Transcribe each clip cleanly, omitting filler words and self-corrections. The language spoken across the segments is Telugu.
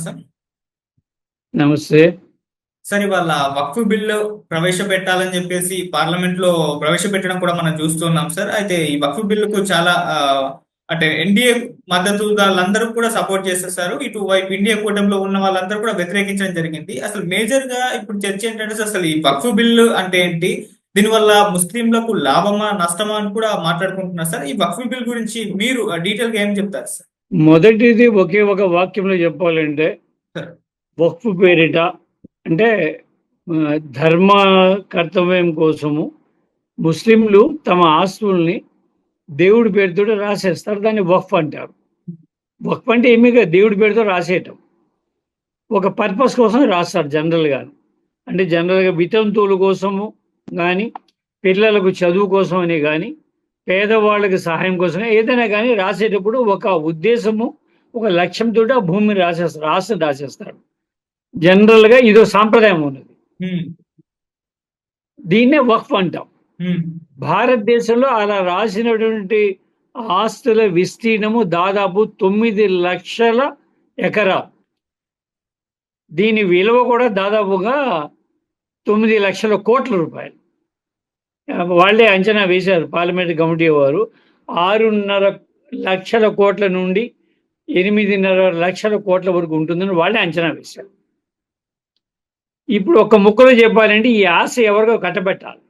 సార్. నమస్తే. సార్ ఇవాళ వక్ఫ్ బిల్లు ప్రవేశపెట్టాలని చెప్పేసి పార్లమెంట్ లో ప్రవేశపెట్టడం కూడా మనం చూస్తున్నాం సార్. అయితే ఈ వక్ఫ్ బిల్లుకు చాలా అంటే ఎన్డీఏ మద్దతుదారులందరూ కూడా సపోర్ట్ చేసేసారు. ఇటువైపు ఇండియా కూటమిలో ఉన్న వాళ్ళందరూ కూడా వ్యతిరేకించడం జరిగింది. అసలు మేజర్ గా ఇప్పుడు చర్చ ఏంటంటే సార్, అసలు ఈ వక్ఫ్ బిల్లు అంటే ఏంటి, దీనివల్ల ముస్లింలకు లాభమా నష్టమా అని కూడా మాట్లాడుకుంటున్నారు సార్. ఈ వక్ఫ్ బిల్ గురించి మీరు డీటెయిల్ గా ఏం చెప్తారు సార్? మొదటిది ఒకే ఒక వాక్యంలో చెప్పాలంటే, సార్ వక్ఫ్ పేరిట అంటే ధర్మ కర్తవ్యం కోసము ముస్లింలు తమ ఆస్తుల్ని దేవుడి పేరుతో రాసేస్తారు. దాన్ని వక్ఫ్ అంటారు. వక్ఫ్ అంటే ఏమీ కాదు, దేవుడి పేరుతో రాసేయటం. ఒక పర్పస్ కోసం రాస్తారు జనరల్గా. అంటే జనరల్గా వితంతువుల కోసము కానీ, పిల్లలకు చదువు కోసం అని కానీ, పేదవాళ్ళకి సహాయం కోసం ఏదైనా కానీ రాసేటప్పుడు ఒక ఉద్దేశము, ఒక లక్ష్యంతో ఆ భూమిని రాసేస్తారు. జనరల్గా ఇదో సాంప్రదాయం ఉన్నది. దీన్నే వక్ఫ్ అంటాం. భారతదేశంలో అలా రాసినటువంటి ఆస్తుల విస్తీర్ణము దాదాపు 9 లక్షల ఎకరాలు. దీని విలువ కూడా దాదాపుగా 9 లక్షల కోట్ల రూపాయలు. వాళ్ళే అంచనా వేశారు పార్లమెంట్ కమిటీ వారు. 6.5 లక్షల కోట్ల నుండి 8.5 లక్షల కోట్ల వరకు ఉంటుందని వాళ్ళే అంచనా వేశారు. ఇప్పుడు ఒక ముక్కలో చెప్పాలంటే ఈ ఆశ ఎవరికో కట్టబెట్టాలి.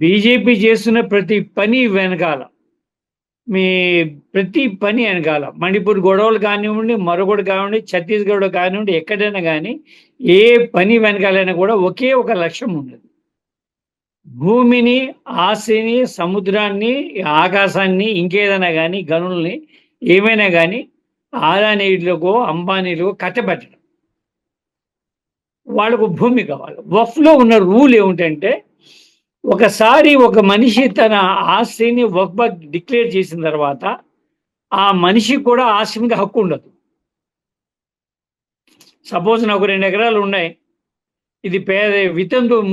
బీజేపీ చేస్తున్న ప్రతి పని వెనకాల, ప్రతి పని వెనకాల మణిపూర్ గొడవలు కానివ్వండి, మరొకటి కానివ్వండి, ఛత్తీస్గఢ్ కానివ్వండి, ఎక్కడైనా కానీ ఏ పని వెనకాలైనా కూడా ఒకే ఒక లక్ష్యం ఉన్నది. భూమిని, ఆస్తిని, సముద్రాన్ని, ఆకాశాన్ని, ఇంకేదైనా కానీ గనుల్ని ఏమైనా కానీ ఆదానీయులకో అంబానీలకో కట్టబెట్టడం. వాళ్ళకు భూమి కావాలి. వక్ఫ్లో ఉన్న రూల్ ఏమిటంటే, ఒకసారి ఒక మనిషి తన ఆస్తిని వక్ఫ్ డిక్లేర్ చేసిన తర్వాత ఆ మనిషి కూడా ఆస్తి మీద హక్కు ఉండదు. సపోజ్ నాకు 2 ఎకరాలు ఉన్నాయి, ఇది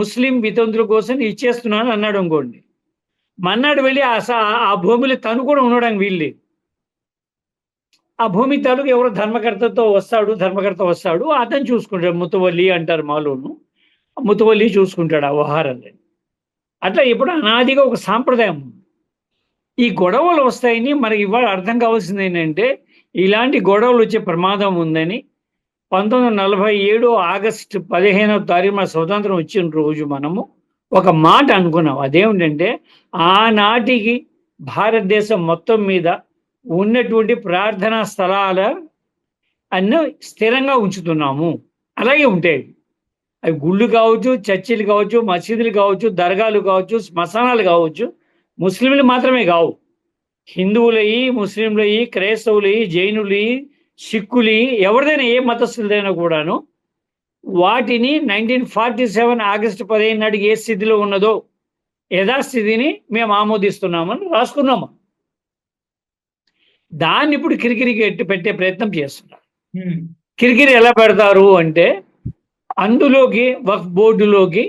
ముస్లిం వితంతుల కోసం ఇచ్చేస్తున్నాను అన్నాడు అనుకోండి. మన్నాడు వెళ్ళి ఆ భూమిలో తను కూడా ఉండడానికి వీల్లేదు. ఆ భూమి తాలూకు ఎవరో ధర్మకర్త వస్తాడు, అతను చూసుకుంటాడు. ముతవల్లి అంటారు మాలోను. ముతవల్లి చూసుకుంటాడు ఆ వ్యవహారాన్ని. అట్లా ఇప్పుడు అనాదిగా ఒక సాంప్రదాయం ఉంది. ఈ గొడవలు వస్తాయని మనకి ఇవాళ అర్థం కావాల్సింది ఏంటంటే, ఇలాంటి గొడవలు వచ్చే ప్రమాదం ఉందని 1947 ఆగస్టు 15వ తారీఖు మన స్వతంత్రం వచ్చిన రోజు మనము ఒక మాట అనుకున్నాం. అదేమిటంటే, ఆనాటికి భారతదేశం మొత్తం మీద ఉన్నటువంటి ప్రార్థనా స్థలాల అన్నీ స్థిరంగా ఉంచుతున్నాము. అలాగే ఉంటాయి. అవి గుళ్ళు కావచ్చు, చర్చిలు కావచ్చు, మసీదులు కావచ్చు, దర్గాలు కావచ్చు, శ్మశానాలు కావచ్చు. ముస్లింలు మాత్రమే కావు, హిందువులయి, ముస్లింలయి, క్రైస్తవులయి, జైనులయి, సిక్కులయి, ఎవరిదైనా ఏ మతస్థులైనా కూడాను వాటిని 1947 ఆగస్టు 15 నాటికి ఏ స్థితిలో ఉన్నదో యథాస్థితిని మేము ఆమోదిస్తున్నామని రాసుకున్నాము. దాన్ని ఇప్పుడు కిరికిరికి ఎట్టి పెట్టే ప్రయత్నం చేస్తున్నారు. కిరికిరి ఎలా పెడతారు అంటే, అందులోకి వక్ఫ్ బోర్డులోకి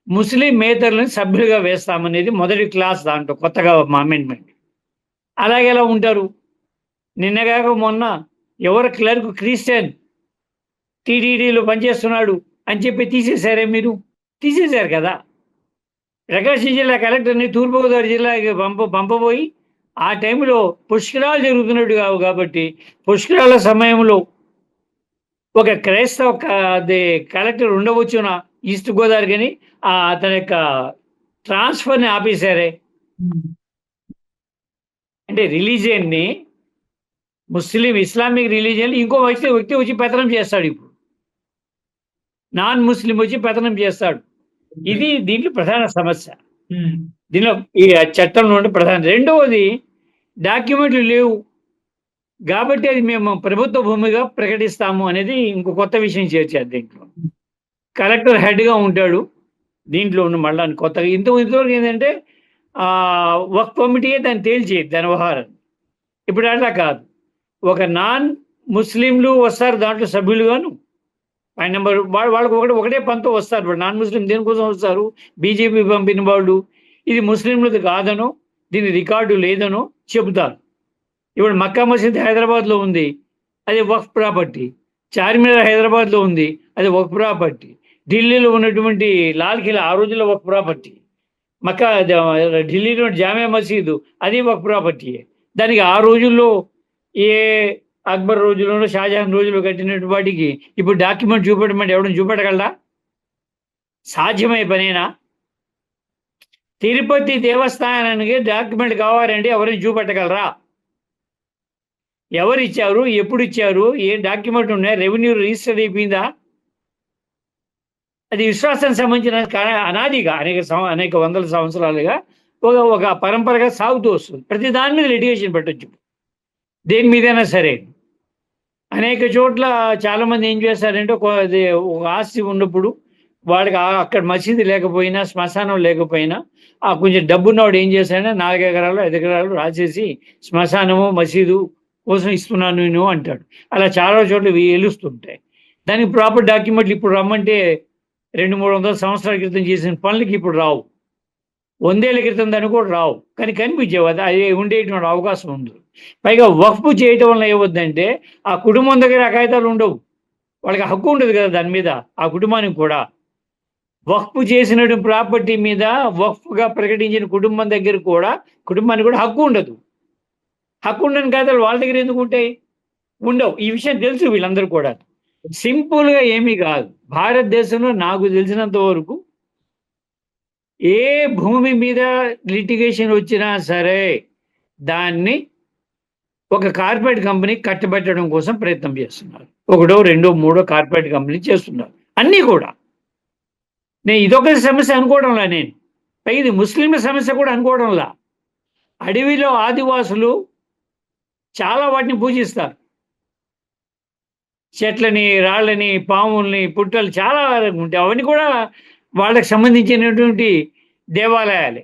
ముస్లిం మేతర్లను సభ్యులుగా వేస్తామనేది మొదటి క్లాస్. దాంట్లో కొత్తగా అమెండ్మెంట్. అలాగే ఎలా ఉంటారు? నిన్నగాక మొన్న ఎవరు క్లర్క్ క్రిస్టియన్ టీటీడీలో పనిచేస్తున్నాడు అని చెప్పి తీసేశారే మీరు? తీసేశారు కదా. ప్రకాశం జిల్లా కలెక్టర్ని తూర్పుగోదావరి జిల్లాకి పంపబోయి ఆ టైంలో పుష్కరాలు జరుగుతున్నట్టు కావు కాబట్టి పుష్కరాల సమయంలో ఒక క్రైస్తవ కలెక్టర్ ఉండవచ్చున ఈస్ట్ గోదావరి కానీ అతని యొక్క ట్రాన్స్ఫర్ని ఆపేశారే. అంటే రిలీజియన్ని, ఇస్లామిక్ రిలీజియన్ ఇంకో వ్యక్తి వచ్చి పెత్తనం చేస్తాడు. ఇప్పుడు నాన్ ముస్లిం వచ్చి పెత్తనం చేస్తాడు. ఇది దీంట్లో ప్రధాన సమస్య. దీనిలో ఈ చట్టంలో ఉండే ప్రధాన. రెండవది, డాక్యుమెంట్లు లేవు కాబట్టి అది మేము ప్రభుత్వ భూమిగా ప్రకటిస్తాము అనేది ఇంకో కొత్త విషయం చేర్చారు దీంట్లో. కలెక్టర్ హెడ్గా ఉంటాడు దీంట్లో ఉన్న. మళ్ళీ కొత్తగా ఇంతవరకు ఏంటంటే వక్ఫ్ కమిటీయే దాన్ని తేల్చేది దాని వ్యవహారాన్ని. ఇప్పుడు అట్లా కాదు, ఒక నాన్ ముస్లింలు వస్తారు దాంట్లో సభ్యులుగాను. ఆయన నెంబర్ వాళ్ళకు ఒకటే పంతో వస్తారు. నాన్ ముస్లిం దేనికోసం వస్తారు? బీజేపీ పంపిన వాళ్ళు ఇది ముస్లింలది కాదనో, దీని రికార్డు లేదనో చెబుతారు. ఇప్పుడు మక్కా మసీద్ హైదరాబాద్లో ఉంది, అది వక్ఫ్ ప్రాపర్టీ. చార్మినార్ హైదరాబాద్లో ఉంది, అది ఒక ప్రాపర్టీ. ఢిల్లీలో ఉన్నటువంటి లాల్ కిలా ఆ రోజుల్లో ఒక ప్రాపర్టీ. మక్కా ఢిల్లీలో జామియా మసీదు అది ఒక ప్రాపర్టీయే. దానికి ఆ రోజుల్లో ఏ అక్బర్ రోజుల్లోనో షాజహాన్ రోజుల్లో కట్టినటువంటి వాటికి ఇప్పుడు డాక్యుమెంట్ చూపెట్టమంటే ఎవడని చూపెట్టగలరా? సాధ్యమయ్యే పనేనా? తిరుపతి దేవస్థానానికి డాక్యుమెంట్ కావాలంటే ఎవరైనా చూపెట్టగలరా? ఎవరు ఇచ్చారు, ఎప్పుడు ఇచ్చారు, ఏ డాక్యుమెంట్ ఉన్నాయి, రెవెన్యూ రిజిస్టర్ అయిపోయిందా? అది విశ్వాసానికి సంబంధించిన అనాదిగా అనేక వందల సంవత్సరాలుగా ఒక పరంపరగా సాగుతూ వస్తుంది. ప్రతి దాని మీద లిటిగేషన్ పెట్టచ్చు, దేని మీదైనా సరే. అనేక చోట్ల చాలామంది ఏం చేస్తారంటే ఒక ఆస్తి ఉన్నప్పుడు వాడికి అక్కడ మసీదు లేకపోయినా, శ్మశానం లేకపోయినా, కొంచెం డబ్బున్నవాడు ఏం చేస్తాడంటే 4 ఎకరాలు 5 ఎకరాలు రాసేసి శ్మశానము మసీదు కోసం ఇస్తున్నాను నేను అంటాడు. అలా చాలా చోట్ల వెలుస్తుంటాయి. దానికి ప్రాపర్ డాక్యుమెంట్లు ఇప్పుడు రమ్మంటే 200-300 సంవత్సరాల క్రితం చేసిన పనులకి ఇప్పుడు రావు. 100 ఏళ్ల క్రితం దాన్ని కూడా రావు. కానీ కనిపించేవి, అది ఉండేటువంటి అవకాశం ఉంది. పైగా వక్ఫ్ చేయటం వల్ల ఏమవుద్దంటే ఆ కుటుంబం దగ్గర ఆ కాగితాలు ఉండవు. వాళ్ళకి హక్కు ఉండదు కదా దాని మీద. ఆ కుటుంబానికి కూడా వక్ఫ్ చేసినటువంటి ప్రాపర్టీ మీద వక్ఫ్గా ప్రకటించిన కుటుంబానికి కూడా హక్కు ఉండదు. హక్కు ఉండని కాగితాలు వాళ్ళ దగ్గర ఎందుకు ఉంటాయి? ఉండవు. ఈ విషయం తెలుసు వీళ్ళందరూ కూడా. సింపుల్గా ఏమీ కాదు. భారతదేశంలో నాకు తెలిసినంత వరకు ఏ భూమి మీద లిటిగేషన్ వచ్చినా సరే దాన్ని ఒక కార్పొరేట్ కంపెనీ కట్టబెట్టడం కోసం ప్రయత్నం చేస్తున్నారు. 1, 2, 3 కార్పొరేట్ కంపెనీ చేస్తున్నారు. అన్నీ కూడా. నేను ఇదొక సమస్య అనుకోవడంలా నేను. పైగా ఇది ముస్లింల సమస్య కూడా అనుకోవడంలా. అడవిలో ఆదివాసులు చాలా వాటిని పూజిస్తారు. చెట్లని, రాళ్ళని, పాముల్ని, పుట్టలు చాలా ఉంటాయి. అవన్నీ కూడా వాళ్ళకి సంబంధించినటువంటి దేవాలయాలే.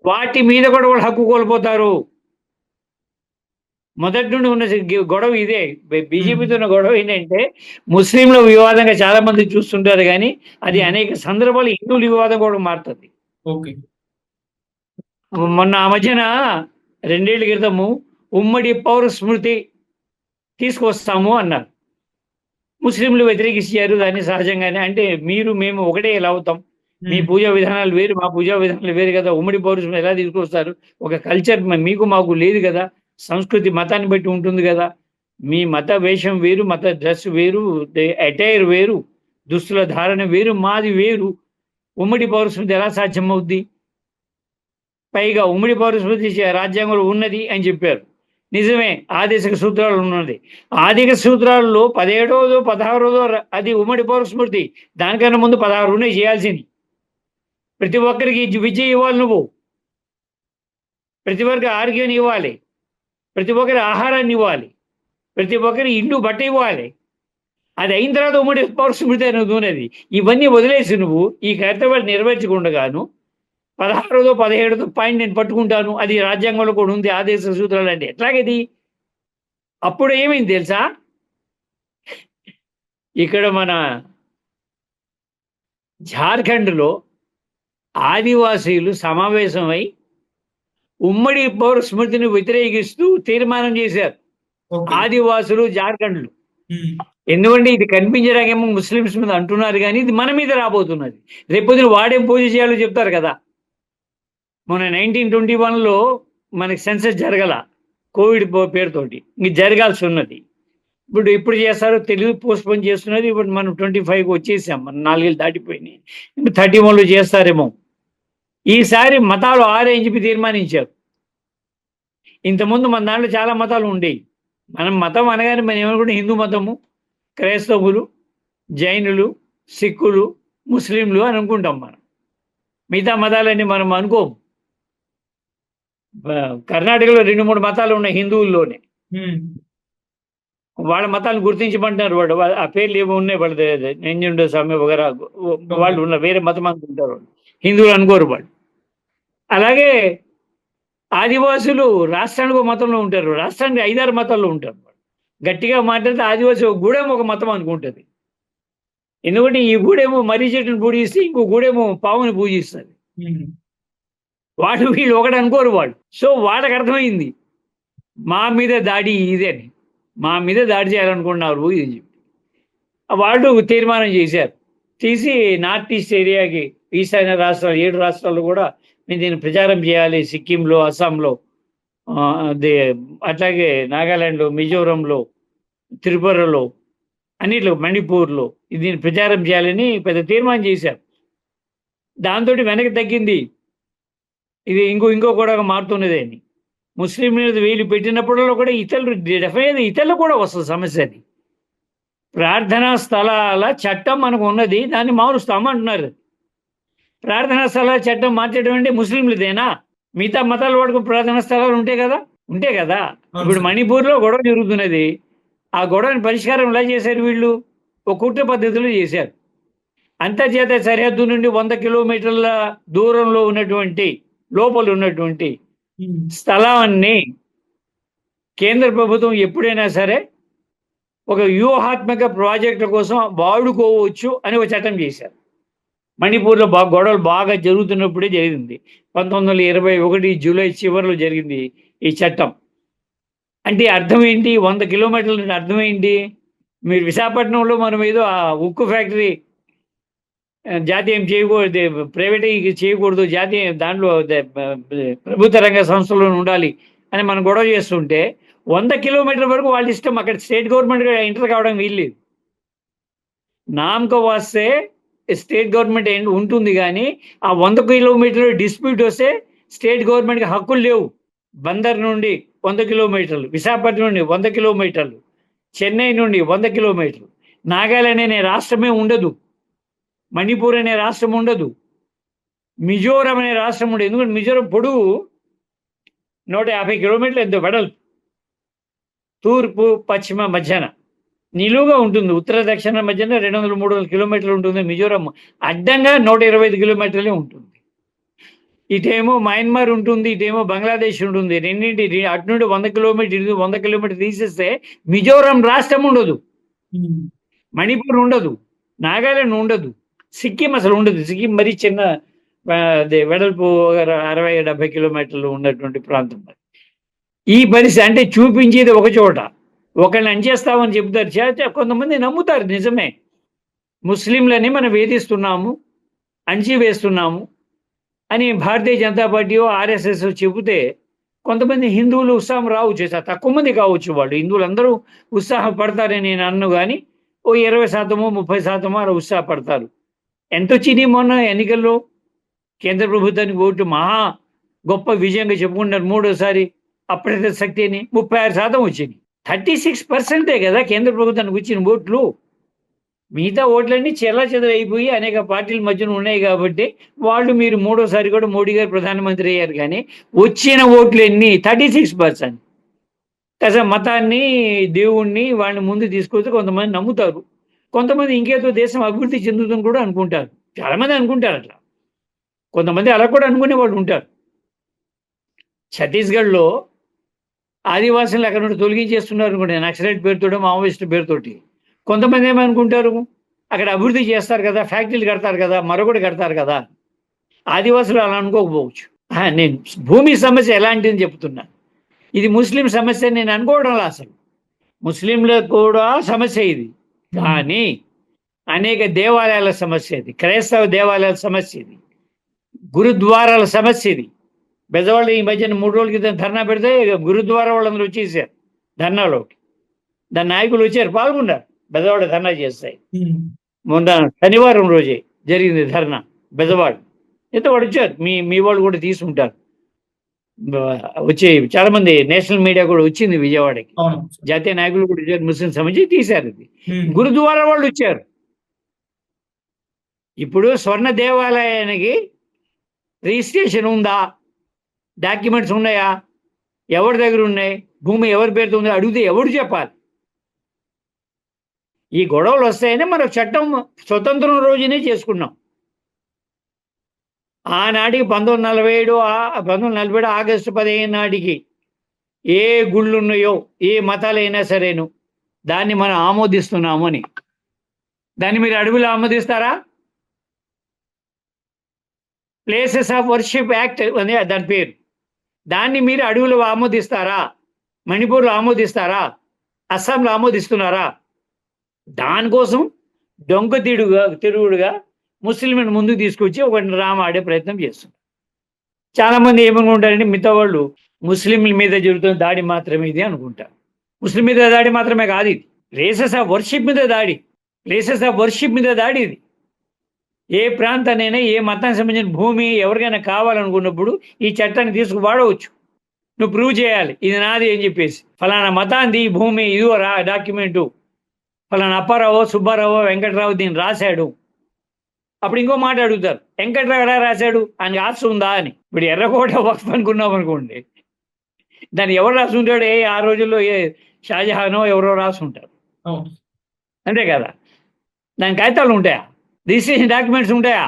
వాటి మీద కూడా వాళ్ళు హక్కు కోల్పోతారు. మొదటి నుండి ఉన్న గొడవ ఇదే. బీజేపీతో ఉన్న గొడవ ఏంటంటే ముస్లింల వివాదంగా చాలా మంది చూస్తుంటారు, కానీ అది అనేక సందర్భాలు హిందువుల వివాదం కూడా మారుతుంది. ఓకే. మొన్న ఆ మధ్యన 2 ఏళ్ల క్రితము ఉమ్మడి పౌర స్మృతి తీసుకొస్తాము అన్నారు. ముస్లింలు వ్యతిరేకించారు దాన్ని సహజంగానే. అంటే మేము ఒకటే ఎలా అవుతాం? మీ పూజా విధానాలు వేరు, మా పూజా విధానాలు వేరు కదా. ఉమ్మడి పౌరుషం ఎలా తీసుకొస్తారు? ఒక కల్చర్ మీకు మాకు లేదు కదా. సంస్కృతి మతాన్ని బట్టి ఉంటుంది కదా. మీ మత వేషం వేరు, మత డ్రెస్ వేరు, అటైర్ వేరు, దుస్తుల ధారణ వేరు, మాది వేరు. ఉమ్మడి పౌరస్మృతి ఎలా సాధ్యమవుద్ది? పైగా ఉమ్మడి పౌరస్మృతి రాజ్యాంగంలో ఉన్నది అని చెప్పారు. నిజమే, ఆదేశిక సూత్రాలు ఉన్నది. ఆర్థిక సూత్రాల్లో 17దో 16దో అది ఉమ్మడి పౌరస్మృతి. దానికన్నా ముందు 16 ఉన్నాయి చేయాల్సింది. ప్రతి ఒక్కరికి విద్య ఇవ్వాలి, నువ్వు ప్రతి ఒక్కరికి ఆరోగ్యాన్ని ఇవ్వాలి, ప్రతి ఒక్కరి ఆహారాన్ని ఇవ్వాలి, ప్రతి ఒక్కరి ఇల్లు బట్ట ఇవ్వాలి. అది అయిన తర్వాత ఉమ్మడి పౌరస్మృతి అనేది ఉన్నది. ఇవన్నీ వదిలేసి నువ్వు ఈ కర్తవ్యాలు నెరవేర్చకుండగాను 16దో 17దో పాయింట్ నేను పట్టుకుంటాను, అది రాజ్యాంగంలో కూడా ఉంది ఆదేశ సూత్రాలు అంటే ఎట్లాగది? అప్పుడు ఏమైంది తెలుసా? ఇక్కడ మన జార్ఖండ్లో ఆదివాసీలు సమావేశమై ఉమ్మడి పౌర స్మృతిని వ్యతిరేకిస్తూ తీర్మానం చేశారు. ఆదివాసులు, జార్ఖండ్లు. ఎందుకంటే ఇది కనిపించడానికేమో ముస్లిమ్స్ మీద అంటున్నారు, కానీ ఇది మన మీద రాబోతున్నది. రేపొద్దున వాడేం పూజ చేయాలో చెప్తారు కదా. మొన్న 1921లో మనకి సెన్సస్ జరగల, కోవిడ్ పేరుతోటి. ఇంక జరగాల్సి ఉన్నది. ఇప్పుడు చేస్తారో తెలియదు, పోస్ట్పోన్ చేస్తున్నది. ఇప్పుడు మనం 25కి వచ్చేసాం, మనం 4 ఏళ్ళు దాటిపోయినాయి. ఇప్పుడు 31లో చేస్తారేమో. ఈసారి మతాలు 6 అని చెప్పి తీర్మానించారు. ఇంతకుముందు మన దాంట్లో చాలా మతాలు ఉండేవి. మనం మతం అనగానే మనం ఏమనుకుంటే హిందూ మతము, క్రైస్తవులు, జైనులు, సిక్కులు, ముస్లింలు అని అనుకుంటాం. మనం మిగతా మతాలన్నీ మనం అనుకోము. కర్ణాటకలో 2-3 మతాలు ఉన్నాయి హిందువుల్లోనే. వాళ్ళ మతాలను గుర్తించమంటున్నారు. వాడు ఆ పేర్లు ఏమో ఉన్నాయి వాళ్ళ నెంజుండ స్వామి వగరా వాళ్ళు ఉన్న వేరే మతం అనుకుంటారు. వాళ్ళు హిందువులు అనుకోరు వాళ్ళు. అలాగే ఆదివాసులు రాష్ట్రానికి ఒక మతంలో ఉంటారు, రాష్ట్రానికి 5-6 మతాల్లో ఉంటారు. గట్టిగా మాట్లాడితే ఆదివాసి ఒక గూడెం ఒక మతం అనుకుంటుంది. ఎందుకంటే ఈ గూడేమో మర్రి చెట్టును పూజిస్తే ఇంకో గూడేమో పావుని పూజిస్తుంది. వీళ్ళు ఒకటి అనుకోరు వాళ్ళు. సో వాళ్ళకి అర్థమైంది మా మీద దాడి ఇదని. మా మీద దాడి చేయాలనుకుంటున్నారు ఇది అని చెప్పి వాళ్ళు తీర్మానం చేశారు. తీసి నార్త్ ఈస్ట్ ఏరియాకి ఈశాన్య రాష్ట్రాలు 7 రాష్ట్రాల్లో కూడా మేము దీన్ని ప్రచారం చేయాలి. సిక్కింలో, అస్సాంలో, అదే అట్లాగే నాగాలాండ్‌లో, మిజోరంలో, త్రిపురలో, అన్నిట్లో మణిపూర్‌లో దీన్ని ప్రచారం చేయాలని పెద్ద తీర్మానం చేశారు. దాంతోటి వెనక్కి తగ్గింది. ఇది ఇంకో గొడవగా మారుతున్నది అని. ముస్లిం మీద వేలు పెట్టినప్పుడల్లా కూడా ఇతరులు డెఫినెట్‌గా ఇతరులకు కూడా వస్తది సమస్య అది. ప్రార్థనా స్థలాల చట్టం మనకు ఉన్నది. దాన్ని మారుస్తామంటున్నారు. ప్రార్థనా స్థలాల చట్టం మార్చడం అంటే ముస్లింలదేనా? మిగతా మతాల వాడికి ప్రార్థనా స్థలాలు ఉంటాయి కదా! ఉంటాయి కదా! అవును ఇప్పుడు సార్. మణిపూర్‌లో గొడవ జరుగుతున్నది. ఆ గొడవని పరిష్కారం ఎలా చేశారు వీళ్ళు? ఒక కుట్ర పద్ధతిలో చేశారు. అంతర్జాతీయ సరిహద్దు నుండి 100 కిలోమీటర్ల దూరంలో ఉన్నటువంటి, లోపల ఉన్నటువంటి హ్మ్. స్థలాన్ని కేంద్ర ప్రభుత్వం ఎప్పుడైనా సరే ఒక వ్యూహాత్మక ప్రాజెక్టుల కోసం వాడుకోవచ్చు అని ఒక చట్టం చేశారు. మణిపూర్‌లో గొడవలు బాగా జరుగుతున్నప్పుడే జరిగింది. 1921 జూలై చివరిలో జరిగింది ఈ చట్టం. అంటే అర్థం ఏంటి? 100 కిలోమీటర్ల నుండి అర్థం ఏంటి? మీరు విశాఖపట్నంలో మనం ఏదో ఆ ఉక్కు ఫ్యాక్టరీ జాతీయం చేయకూడదు, ప్రైవేటైజ్ చేయకూడదు, జాతీయ దాంట్లో ప్రభుత్వ రంగ సంస్థలోనే ఉండాలి అని మనం గొడవ చేస్తుంటే 100 కిలోమీటర్ల వరకు వాళ్ళ ఇష్టం. అక్కడ స్టేట్ గవర్నమెంట్ ఎంటర్ కావడం వీల్లేదు. నామక వాస్తే స్టేట్ గవర్నమెంట్ ఉంటుంది గానీ, ఆ 100 కిలోమీటర్ల డిస్ప్యూట్ వస్తే స్టేట్ గవర్నమెంట్‌కి హక్కులు లేవు. బందర్ నుండి 100 కిలోమీటర్లు, విశాఖపట్నం నుండి 100 కిలోమీటర్లు, చెన్నై నుండి 100 కిలోమీటర్లు. నాగాలాండ్ అనే రాష్ట్రమే ఉండదు. మణిపూర్ అనే రాష్ట్రం ఉండదు. మిజోరం అనే రాష్ట్రం ఉండదు. ఎందుకంటే మిజోరం పొడవు 150 కిలోమీటర్లు ఎంతో వెడల్పు. తూర్పు, పశ్చిమ మధ్యన నిలువుగా ఉంటుంది. ఉత్తర, దక్షిణ మధ్యన 200, 300 కిలోమీటర్లు ఉంటుంది మిజోరం. అడ్డంగా 125 కిలోమీటర్లే ఉంటుంది. ఇటేమో మయన్మార్ ఉంటుంది. ఇటేమో బంగ్లాదేశ్ ఉంటుంది. అటు నుండి 100 కిలోమీటర్, ఇటు 100 కిలోమీటర్ తీసేస్తే మిజోరం రాష్ట్రం ఉండదు. హ్మ్. మణిపూర్ ఉండదు. నాగాలాండ్ ఉండదు. సిక్కిం అసలు ఉండదు. సిక్కిం మరీ చిన్న అదే వెడల్పు 60, 70 కిలోమీటర్లు ఉన్నటువంటి ప్రాంతం అది. ఈ పరిస్థితి అంటే చూపించేది ఒక చోట. ఒకళ్ళని అణిచేస్తామని చెప్తారు. కొంతమంది నమ్ముతారు నిజమే. ముస్లింలని మనం వేధిస్తున్నాము, అణిచివేస్తున్నాము అని భారతీయ జనతా పార్టీయో, ఆర్ఎస్ఎస్ చెబితే కొంతమంది హిందువులు ఉత్సాహం రావచ్చు. తక్కువ మంది కావచ్చు వాళ్ళు. హిందువులందరూ ఉత్సాహపడతారని నేను అనను గానీ, ఓ 20%, 30% అలా ఉత్సాహపడతారు. ఎంతొచ్చినియి మొన్న ఎన్నికల్లో? కేంద్ర ప్రభుత్వానికి ఓటు మహా గొప్ప విజయంగా చెప్పుకుంటారు. మూడోసారి అప్రతిహత శక్తి అని 36% వచ్చినియి. 36% కదా కేంద్ర ప్రభుత్వానికి వచ్చిన ఓట్లు. మిగతా ఓట్లన్నీ చెల్లాచెదరైపోయి అనేక పార్టీల మధ్యన ఉన్నాయి కాబట్టి మీరు మూడోసారి కూడా మోడీ గారు ప్రధానమంత్రి అయ్యారు. కానీ వచ్చిన ఓట్లు ఎన్ని? 36%. అసలు మతాన్ని, దేవుణ్ణి వాళ్ళని ముందు తీసుకొస్తే కొంతమంది నమ్ముతారు. కొంతమంది ఇంకేదో దేశం అభివృద్ధి చెందుతుందని కూడా అనుకుంటారు. చాలామంది అనుకుంటారు అట్లా. కొంతమంది అలా కూడా అనుకునే వాళ్ళు ఉంటారు. ఛత్తీస్‌గఢ్‌లో ఆదివాసులను అక్కడ నుండి తొలగించేస్తున్నారు అనుకోండి. నక్సలైట్ పేరుతోటో, మావోయిస్టుల పేరుతోటి. కొంతమంది ఏమనుకుంటారు, అక్కడ అభివృద్ధి చేస్తారు కదా, ఫ్యాక్టరీలు కడతారు కదా, మరొకటి కడతారు కదా. ఆదివాసులు అలా అనుకోకపోవచ్చు. నేను భూమి సమస్య ఎలాంటిదని చెప్తున్నా. ఇది ముస్లిం సమస్య అని నేను అనుకోవడంలా అసలు. ముస్లింలకు కూడా సమస్య ఇది. కానీ అనేక దేవాలయాల సమస్య ఇది. క్రైస్తవ దేవాలయాల సమస్య ఇది. గురుద్వారాల సమస్య ఇది. బెజవాడలో ఈ మధ్యన 3 రోజుల క్రితం ధర్నా పెడితే గురుద్వారా వాళ్ళందరూ వచ్చేసారు ధర్నాలోకి. దాని నాయకులు వచ్చారు, పాల్గొన్నారు. బెజవాడ ధర్నా చేస్తాయి. మొన్న శనివారం రోజే జరిగింది ధర్నా బెజవాడ. అయితే వాడు వచ్చారు. మీ వాళ్ళు కూడా తీసుకుంటారు. వచ్చి చాలా మంది నేషనల్ మీడియా కూడా వచ్చింది విజయవాడకి. జాతీయ నాయకులు కూడా వచ్చారు. ముస్లిం సంబంధించి తీశారు ఇది. గురుద్వారా వాళ్ళు వచ్చారు. ఇప్పుడు స్వర్ణ దేవాలయానికి రిజిస్ట్రేషన్ ఉందా? డాక్యుమెంట్స్ ఉన్నాయా? ఎవరి దగ్గర ఉన్నాయి? భూమి ఎవరి పేరుతో ఉందో అడిగితే ఎవడు చెప్పాలి? ఈ గొడవలు వస్తాయని మనం చట్టం స్వతంత్రం రోజునే చేసుకున్నాం. ఆనాటికి 1947 ఆగస్టు 15 నాటికి ఏ గుళ్ళు ఉన్నాయో, ఏ మతాలైనా సరేను దాన్ని మనం ఆమోదిస్తున్నాము అని. దాన్ని మీరు అడవులు ఆమోదిస్తారా? ప్లేసెస్ ఆఫ్ వర్షిప్ యాక్ట్ అని దాని పేరు. దాన్ని మీరు అడవులు ఆమోదిస్తారా? మణిపూర్లో ఆమోదిస్తారా? అస్సాంలో ఆమోదిస్తున్నారా? దానికోసం తిరుగుడుగా ముస్లింలను ముందుకు తీసుకొచ్చి ఒక డ్రామా ఆడే ప్రయత్నం చేస్తున్నారు. చాలా మంది ఏమనుకుంటారంటే మిగతా వాళ్ళు ముస్లింల మీద జరుగుతున్న దాడి మాత్రమే ఇది అనుకుంటారు. ముస్లిం మీద దాడి మాత్రమే కాదు ఇది. ప్లేసెస్ ఆఫ్ వర్షిప్ మీద దాడి. ప్లేసెస్ ఆఫ్ వర్షిప్ మీద దాడి ఇది. ఏ ప్రాంతానైనా ఏ మతానికి సంబంధించిన భూమి ఎవరికైనా కావాలనుకున్నప్పుడు ఈ చట్టాన్ని తీసుకు వాడవచ్చు. నువ్వు ప్రూవ్ చేయాలి ఇది నాది అని చెప్పేసి. ఫలానా మతాంది ఈ భూమి ఇదిగో డాక్యుమెంటు, ఫలానా అప్పారావో సుబ్బారావో వెంకట్రావు దీన్ని రాశాడు. అప్పుడు ఇంకో మాట అడుగుతారు, వెంకట్రావు ఎలా రాశాడు, ఆయనకి ఆస్తి ఉందా అని. ఇప్పుడు ఎర్రకోట వక్ఫ్ అనుకున్నాం అనుకోండి, దాన్ని ఎవరు రాసి ఉంటాడు? ఆ రోజుల్లో షాజహానో ఎవరో రాసి ఉంటారు, అంతే కదా. దాని కాగితాలు ఉంటాయా? రిజిస్ట్రేషన్ డాక్యుమెంట్స్ ఉంటాయా?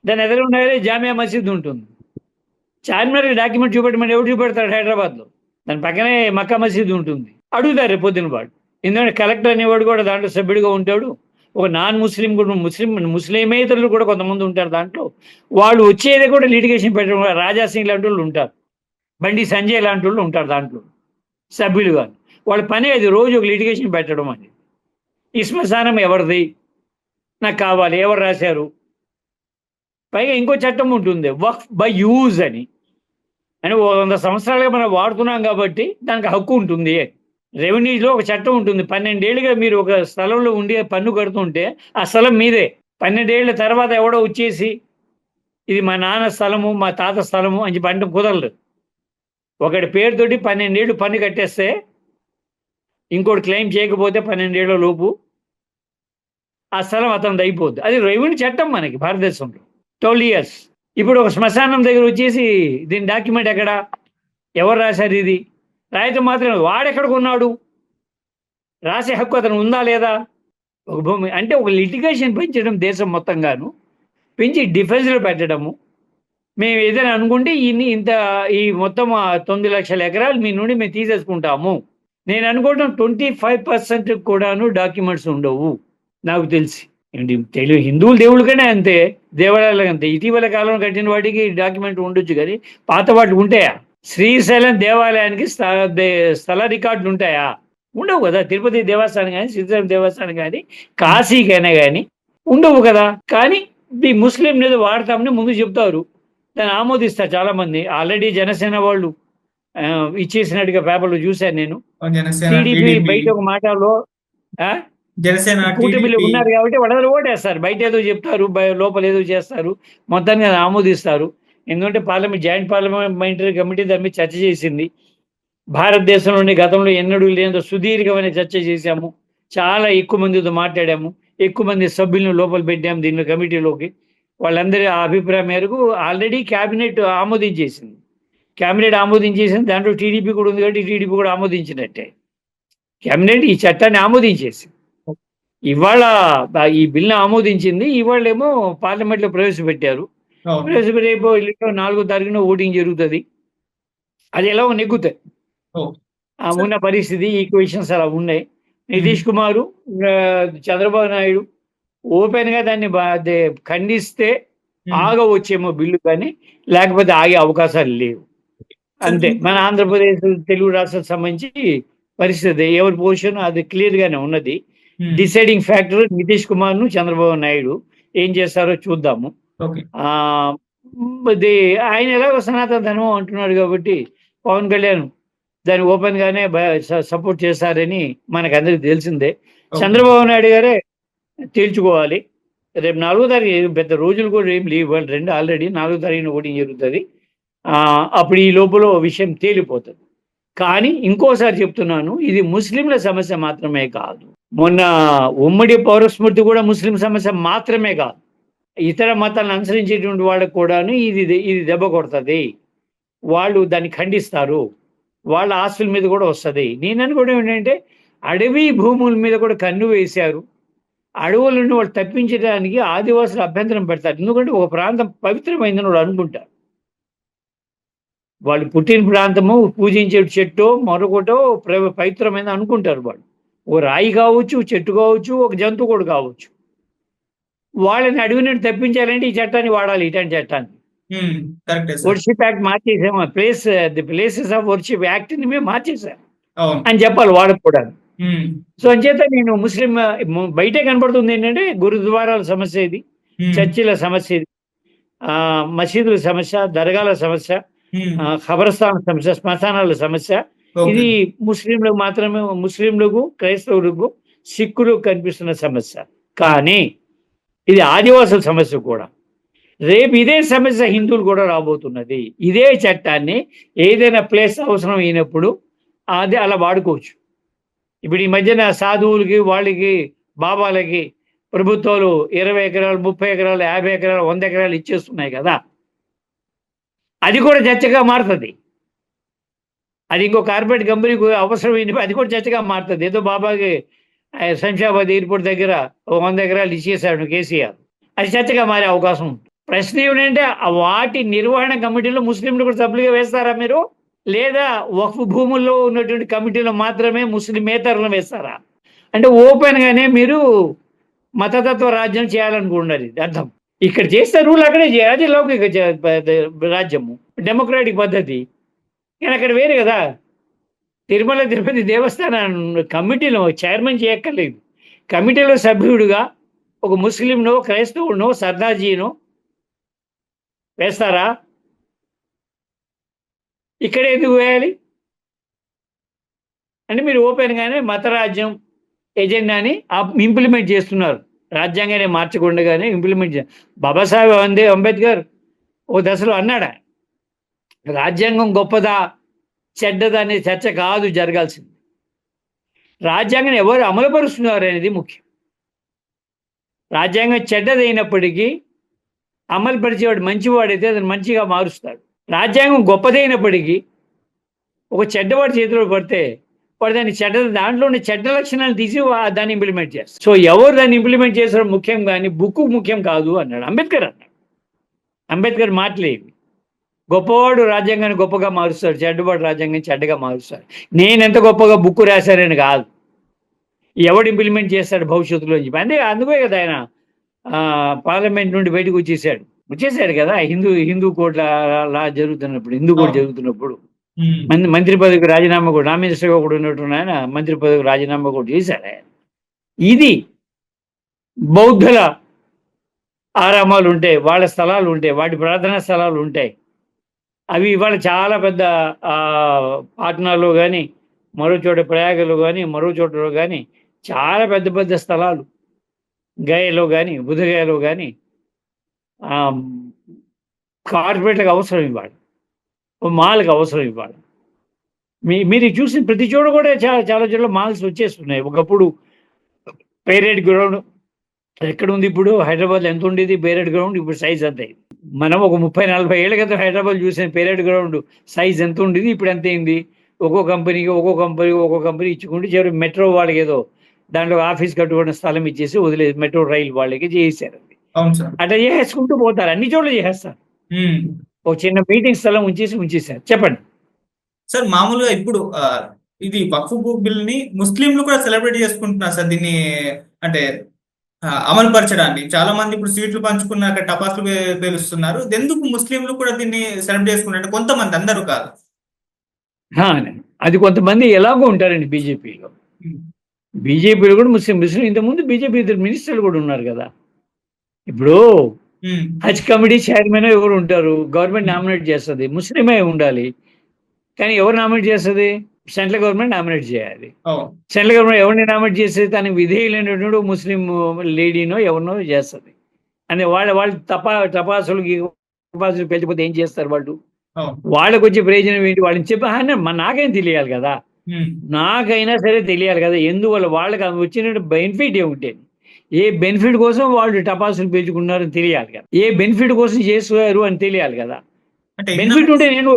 దాని ఎదురు ఉండాలి జామియా మసీద్ ఉంటుంది. చార్మినార్ డాక్యుమెంట్ చూపెట్టమని ఎవరు చూపెడతాడు? హైదరాబాద్లో దాని పక్కనే మక్కా మసీద్ ఉంటుంది. అడుగుతారు రేపు పొద్దున వాడు. ఎందుకంటే కలెక్టర్ అనేవాడు కూడా దాంట్లో సభ్యుడిగా ఉంటాడు. ఒక నాన్ ముస్లిం కూడా ముస్లిమేతరులు కూడా కొంతమంది ఉంటారు దాంట్లో. వాళ్ళు వచ్చేది కూడా లిటిగేషన్ పెట్టడం. రాజాసింగ్ లాంటి వాళ్ళు ఉంటారు, బండి సంజయ్ లాంటి వాళ్ళు ఉంటారు దాంట్లో సభ్యులుగా. వాళ్ళ పని అది రోజు ఒక లిటిగేషన్ పెట్టడం అని. ఈ శ్మశానం ఎవరిది, నాకు కావాలి, ఎవరు రాశారు. పైగా ఇంకో చట్టం ఉంటుంది, వక్ఫ్ బై యూజ్ అని. అంటే 100 సంవత్సరాలుగా మనం వాడుతున్నాం కాబట్టి దానికి హక్కు ఉంటుంది. రెవెన్యూలో ఒక చట్టం ఉంటుంది, 12 ఏళ్ళుగా మీరు ఒక స్థలంలో ఉండి పన్ను కడుతుంటే ఆ స్థలం మీదే. 12 ఏళ్ళ తర్వాత ఎవడో వచ్చేసి ఇది మా నాన్న స్థలము, మా తాత స్థలము అని చెప్పి అంటే కుదరదు. ఒకటి పేరుతోటి 12 ఏళ్ళు పన్ను కట్టేస్తే ఇంకోటి క్లెయిమ్ చేయకపోతే 12 ఏళ్ల లోపు ఆ స్థలం అతనిది అయిపోద్ది. అది రెవెన్యూ చట్టం మనకి భారతదేశంలో 12 years. ఇప్పుడు ఒక శ్మశానం దగ్గర వచ్చేసి దీని డాక్యుమెంట్ ఎక్కడ, ఎవరు రాశారు, ఇది రాయితీ మాత్రమే. వాడెక్కడ కొన్నాడు, రాసే హక్కు అతను ఉందా లేదా? ఒక భూమి అంటే ఒక లిటిగేషన్ పెంచడం దేశం మొత్తంగాను పెంచి డిఫెన్స్లో పెట్టడము. మేము ఏదైనా అనుకుంటే ఈ మొత్తం 9 లక్షల ఎకరాలు మీ నుండి మేము తీసేసుకుంటాము. నేను అనుకోవడం 25% కూడాను డాక్యుమెంట్స్ ఉండవు నాకు తెలిసి. తెలుగు హిందువులు దేవుళ్ళకనే అంతే, దేవాలయాలకు అంతే. ఇటీవల కాలంలో కట్టిన వాటికి డాక్యుమెంట్ ఉండొచ్చు, కానీ పాత వాటికి ఉంటాయా? శ్రీశైలం దేవాలయానికి స్థల రికార్డులు ఉంటాయా? ఉండవు కదా. తిరుపతి దేవస్థానం కానీ, శ్రీశైలం దేవస్థానం కానీ, కాశీకైనా కానీ ఉండవు కదా. కానీ ఈ ముస్లిం మీద వాడతామని ముందు చెప్తారు, దాన్ని ఆమోదిస్తారు చాలా మంది. ఆల్రెడీ జనసేన వాళ్ళు ఇచ్చేసినట్టుగా పేపర్లో చూశాను నేను. టీడీపీ బయట ఒక మాటలో కూటమిలో ఉన్నారు కాబట్టి వాళ్ళందరూ ఓటేస్తారు. బయట ఏదో చెప్తారు, లోపల ఏదో చేస్తారు, మొత్తాన్ని అది ఆమోదిస్తారు. ఎందుకంటే జాయింట్ పార్లమెంటరీ కమిటీ దాని మీద చర్చ చేసింది. భారతదేశంలోని గతంలో ఎన్నడూ లేనంత సుదీర్ఘమైన చర్చ చేశాము. చాలా ఎక్కువ మందితో మాట్లాడాము, ఎక్కువ మంది సభ్యులను లోపల పెట్టాము దీనిలో కమిటీలోకి. వాళ్ళందరి అభిప్రాయం మేరకు ఆల్రెడీ క్యాబినెట్ ఆమోదించేసింది. దాంట్లో టీడీపీ కూడా ఉంది కాబట్టి టీడీపీ కూడా ఆమోదించినట్టే. క్యాబినెట్ ఈ చట్టాన్ని ఆమోదించేసింది. ఇవాళ ఈ బిల్లు ఆమోదించింది, ఇవాళ ఏమో పార్లమెంట్లో ప్రవేశపెట్టారు. రేపు 4వ తారీఖున ఓటింగ్ జరుగుతుంది. అది ఎలా నెగ్గుతాయి ఉన్న పరిస్థితి, ఈక్వేషన్స్ అలా ఉన్నాయి. నితీష్ కుమారు, చంద్రబాబు నాయుడు ఓపెన్ గా దాన్ని ఖండిస్తే ఆగవచ్చేమో బిల్లు, కానీ లేకపోతే ఆగే అవకాశాలు లేవు. అంతే. మన ఆంధ్రప్రదేశ్ తెలుగు రాష్ట్రాలకు సంబంధించి పరిస్థితి ఎవరి పొజిషన్ అది క్లియర్ గానే ఉన్నది. డిసైడింగ్ ఫ్యాక్టర్ నితీష్ కుమార్ ను చంద్రబాబు నాయుడు ఏం చేస్తారో చూద్దాము. ఆయన ఎలాగో సనాతన ధర్మం అంటున్నాడు కాబట్టి పవన్ కళ్యాణ్ దాన్ని ఓపెన్ గానే సపోర్ట్ చేస్తారని మనకు అందరికి తెలిసిందే. చంద్రబాబు నాయుడు గారే తేల్చుకోవాలి. రేపు 4వ తారీఖు పెద్ద రోజులు కూడా ఏం లేవు, వాళ్ళు రెండు ఆల్రెడీ 4వ తారీఖున ఓటింగ్ జరుగుతుంది. అప్పుడు ఈ లోపల విషయం తేలిపోతుంది. కానీ ఇంకోసారి చెప్తున్నాను, ఇది ముస్లింల సమస్య మాత్రమే కాదు. మొన్న ఉమ్మడి పౌరస్మృతి కూడా ముస్లిం సమస్య మాత్రమే కాదు, ఇతర మతాలను అనుసరించేటువంటి వాళ్ళకు కూడాను ఇది దెబ్బ కొడుతుంది. వాళ్ళు దాన్ని ఖండిస్తారు, వాళ్ళ ఆస్తుల మీద కూడా వస్తుంది. నేను అనుకోవడం ఏంటంటే అడవి భూముల మీద కూడా కన్ను వేశారు. అడవుల నుండి వాళ్ళు తప్పించడానికి ఆదివాసులు అభ్యంతరం పెడతారు. ఎందుకంటే ఒక ప్రాంతం పవిత్రమైందని వాళ్ళు అనుకుంటారు. వాళ్ళు పుట్టిన ప్రాంతము, పూజించే చెట్టు మరొకటో పవిత్రమైంది అనుకుంటారు. వాళ్ళు ఓ రాయి కావచ్చు, చెట్టు కావచ్చు, ఒక జంతువు కూడా కావచ్చు. వాళ్ళని అడవి నుండి తప్పించాలంటే ఈ చట్టాన్ని వాడాలి, ఇట్లాంటి చట్టాన్ని. వర్షిప్ యాక్ట్ మార్చేసాము, ది ప్లేసెస్ ఆఫ్ వర్షిప్ యాక్ట్ని మేము మార్చేసాం. అవును. అని చెప్పాలి వాళ్ళకి కూడా. హ్మ్. సో అంచేత నేను ముస్లిం బయటే కనపడుతుంది ఏంటంటే గురుద్వారాల సమస్య ఇది, హ్మ్. చర్చిల సమస్య ఇది, మసీదుల సమస్య, దర్గాల సమస్య, హ్మ్. ఖబరస్థాన్ సమస్య, శ్మశానాల సమస్య. ఓకే. ఇది ముస్లింలకు మాత్రమే, ముస్లింలకు, క్రైస్తవులకు, సిక్కులకు కనిపిస్తున్న సమస్య. కానీ ఇది ఆదివాసుల సమస్య కూడా. రేపు ఇదే సమస్య హిందువులు కూడా రాబోతున్నది. ఇదే చట్టాన్ని ఏదైనా ప్లేస్ అవసరం అయినప్పుడు అది అలా వాడుకోవచ్చు. ఇప్పుడు ఈ మధ్యన సాధువులకి, వాళ్ళకి, బాబాలకి ప్రభుత్వాలు 20 ఎకరాలు, 30 ఎకరాలు, 50 ఎకరాలు, 100 ఎకరాలు ఇచ్చేస్తున్నాయి కదా! అది కూడా చర్చగా మారుతది. అది ఇంకో కార్పొరేట్ కంపెనీకి అవసరమైనప్పుడు అది కూడా చర్చగా మారుతది. ఏదో బాబాకి శంషాబాద్ ఎయిర్‌పోర్ట్ దగ్గర ఓ 100 ఎకరాలు ఇచ్చేసాడు కేసీఆర్. అది చర్చగా మారే అవకాశం ఉంది. ప్రశ్న ఏమిటంటే వాటి నిర్వహణ కమిటీలో ముస్లింలు కూడా సభ్యులుగా వేస్తారా మీరు? లేదా వక్ఫ్ భూముల్లో ఉన్నటువంటి కమిటీలో మాత్రమే ముస్లిమేతరులను వేస్తారా? అంటే ఓపెన్‌గానే మీరు మతతత్వ రాజ్యం చేయాలనుకుంటున్నారు, ఇది అర్థం. ఇక్కడ చేస్తే రూల్ అక్కడే చేయాలి. అది లౌకిక రాజ్యము. డెమోక్రాటిక్ పద్ధతి. కానీ అక్కడ వేరు కదా! తిరుమల తిరుపతి దేవస్థానం కమిటీలో చైర్మన్ చేయక్కర్లేదు. కమిటీలో సభ్యుడిగా ఒక ముస్లింనో, క్రైస్తవుడినో, సర్దార్జీనో వేస్తారా? ఇక్కడే ఎందుకు వేయాలి? అంటే మీరు ఓపెన్‌గానే మతరాజ్యం ఎజెండాని ఇంప్లిమెంట్ చేస్తున్నారు. రాజ్యాంగాన్ని మార్చకుండానే ఇంప్లిమెంట్ బాబాసాహెబ్ అంబేద్కర్ ఓ దశలో అన్నాడు, రాజ్యాంగం గొప్పదా, చెడ్డదా అనే చర్చ కాదు జరగాల్సింది. రాజ్యాంగాన్ని ఎవరు అమలుపరుస్తున్నారు అనేది ముఖ్యం. రాజ్యాంగం చెడ్డదైనప్పటికీ అమలు పరిచేవాడు మంచివాడైతే అతను మంచిగా మారుస్తాడు. రాజ్యాంగం గొప్పదైనప్పటికీ ఒక చెడ్డవాడి చేతిలో పడితే వాడు దాన్ని దాంట్లో ఉన్న చెడ్డ లక్షణాలు తీసి దాన్ని ఇంప్లిమెంట్ చేస్తారు. సో ఎవరు దాన్ని ఇంప్లిమెంట్ చేస్తారో ముఖ్యం, కానీ బుక్ ముఖ్యం కాదు అన్నాడు అంబేద్కర్. అంబేద్కర్ మాటలేవి. గొప్పవాడు రాజ్యాంగాన్ని గొప్పగా మారుస్తాడు, చెడ్డవాడు రాజ్యాంగాన్ని చెడ్డగా మారుస్తాడు. నేనెంత గొప్పగా బుక్ రాశారని కాదు, ఎవడు ఇంప్లిమెంట్ చేస్తాడు భవిష్యత్తులో అని చెప్పి. అందుకే కదా ఆయన పార్లమెంట్ నుండి బయటకు వచ్చేసాడు కదా. హిందూ కోర్టు లా జరుగుతున్నప్పుడు, హిందూ కోర్టు జరుగుతున్నప్పుడు మంత్రి పదవికి రాజీనామా కూడా, నా మినిస్టర్గా కూడా ఉన్నట్టు ఆయన మంత్రి పదవికి రాజీనామా కూడా చేశాడు ఆయన. ఇది బౌద్ధుల ఆరామాలు ఉంటాయి, వాళ్ళ స్థలాలు ఉంటాయి, వాటి ప్రార్థనా స్థలాలు ఉంటాయి. అవి ఇవాళ చాలా పెద్ద పాట్నాలో కానీ, మరో చోట ప్రయాగలో కానీ, మరో చోటలో కానీ చాలా పెద్ద పెద్ద స్థలాలు, గయలో కానీ, బుధగయలో కానీ కార్పొరేట్లకు అవసరం ఇవ్వాలి, మాల్కి అవసరం ఇవ్వాలి. మీరు చూసిన ప్రతి చోట కూడా చాలా చాలా చోట్ల మాల్స్ వచ్చేస్తున్నాయి. ఒకప్పుడు పేరేడ్ గ్రౌండ్ ఎక్కడ ఉంది, ఇప్పుడు హైదరాబాద్లో ఎంత ఉండేది పేరేడ్ గ్రౌండ్, ఇప్పుడు సైజ్ అంత అయింది. మనం ఒక 30-40 ఏళ్ల క్రితం హైదరాబాద్ చూసిన పేరేడ్ గ్రౌండ్ సైజ్ ఎంత ఉండేది, ఇప్పుడు ఎంత అయింది. ఒక్కో కంపెనీ ఇచ్చుకుంటూ చివరి మెట్రో వాళ్ళకి ఏదో దాంట్లో ఆఫీస్ కట్టుకున్న స్థలం ఇచ్చేసి వదిలేదు, మెట్రో రైలు వాళ్ళకి చేసేసారు. అట్లా చేసేసుకుంటూ పోతారు, అన్ని చోట్ల చేసేస్తారు. ఒక చిన్న మీటింగ్ స్థలం ఉంచేసారు. చెప్పండి సార్. మామూలుగా ఇప్పుడు ఇది వక్ఫ్ బిల్ ని ముస్లింలు కూడా సెలబ్రేట్ చేసుకుంటున్నారు సార్. దీన్ని అంటే అమలు పరచడానికి చాలా మంది ఇప్పుడు స్వీట్లు పంచుకున్నాక టపాసులు పేలుస్తున్నారు. ఎందుకు ముస్లింలు కూడా దీన్ని సెలబ్రేట్ చేసుకుంటారు? కొంతమంది, అందరూ కాదు. అది కొంతమంది ఎలాగో ఉంటారండి బీజేపీలో కూడా ముస్లిం ఇంతకుముందు బీజేపీ ఇద్దరు మినిస్టర్లు కూడా ఉన్నారు కదా. ఇప్పుడు హజ్ కమిటీ చైర్మన్ ఎవరు ఉంటారు, గవర్నమెంట్ నామినేట్ చేస్తుంది, ముస్లిమే ఉండాలి. కానీ ఎవరు నామినేట్ చేస్తుంది? సెంట్రల్ గవర్నమెంట్ నామినేట్ చేయాలి. సెంట్రల్ గవర్నమెంట్ ఎవరిని నామినేట్ చేస్తే తనకి విధేయులైనటువంటి ముస్లిం లేడీనో ఎవరినో చేస్తుంది. అంటే వాళ్ళు టపాసులు పెంచిపోతే ఏం చేస్తారు వాళ్ళు? వాళ్ళకి వచ్చే ప్రయోజనం ఏంటి? వాళ్ళని చెప్పి నాకేం తెలియాలి కదా, నాకైనా సరే తెలియాలి కదా, ఎందువల్ల వాళ్ళకి వచ్చిన బెనిఫిట్ ఏమిటి, ఏ బెనిఫిట్ కోసం వాళ్ళు టపాసులు పెంచుకున్నారని తెలియాలి కదా, ఏ బెనిఫిట్ కోసం చేస్తున్నారు అని తెలియాలి కదా. బెనిఫిట్ ఉంటే నేను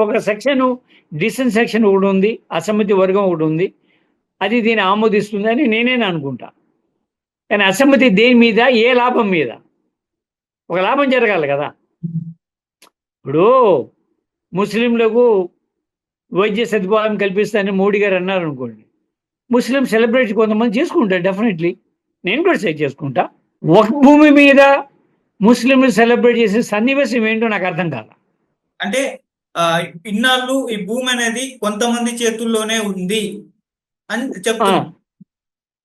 ఒక సెక్షన్, డిసెంట్ సెక్షన్ ఒకటి ఉంది, అసమ్మతి వర్గం ఒకటి ఉంది, అది దీన్ని ఆమోదిస్తుంది అని నేనే అనుకుంటా. కానీ అసమ్మతి దేని మీద, ఏ లాభం మీద? ఒక లాభం జరగాలి కదా. ఇప్పుడు ముస్లింలకు వైద్య సదుపాయం కల్పిస్తానని మోడీ గారు అన్నారు అనుకోండి, ముస్లిం సెలబ్రేట్ కొంతమంది చేసుకుంటారు, డెఫినెట్లీ నేను కూడా చేసుకుంటా. ఒక భూమి మీద ముస్లింలు సెలబ్రేట్ చేసే సన్నివేశం ఏంటో నాకు అర్థం కాదు. అంటే ఆ, ఇన్నాళ్ళు ఈ భూమి అనేది కొంతమంది చేతుల్లోనే ఉంది అని ఆ, చెప్తున్నారు.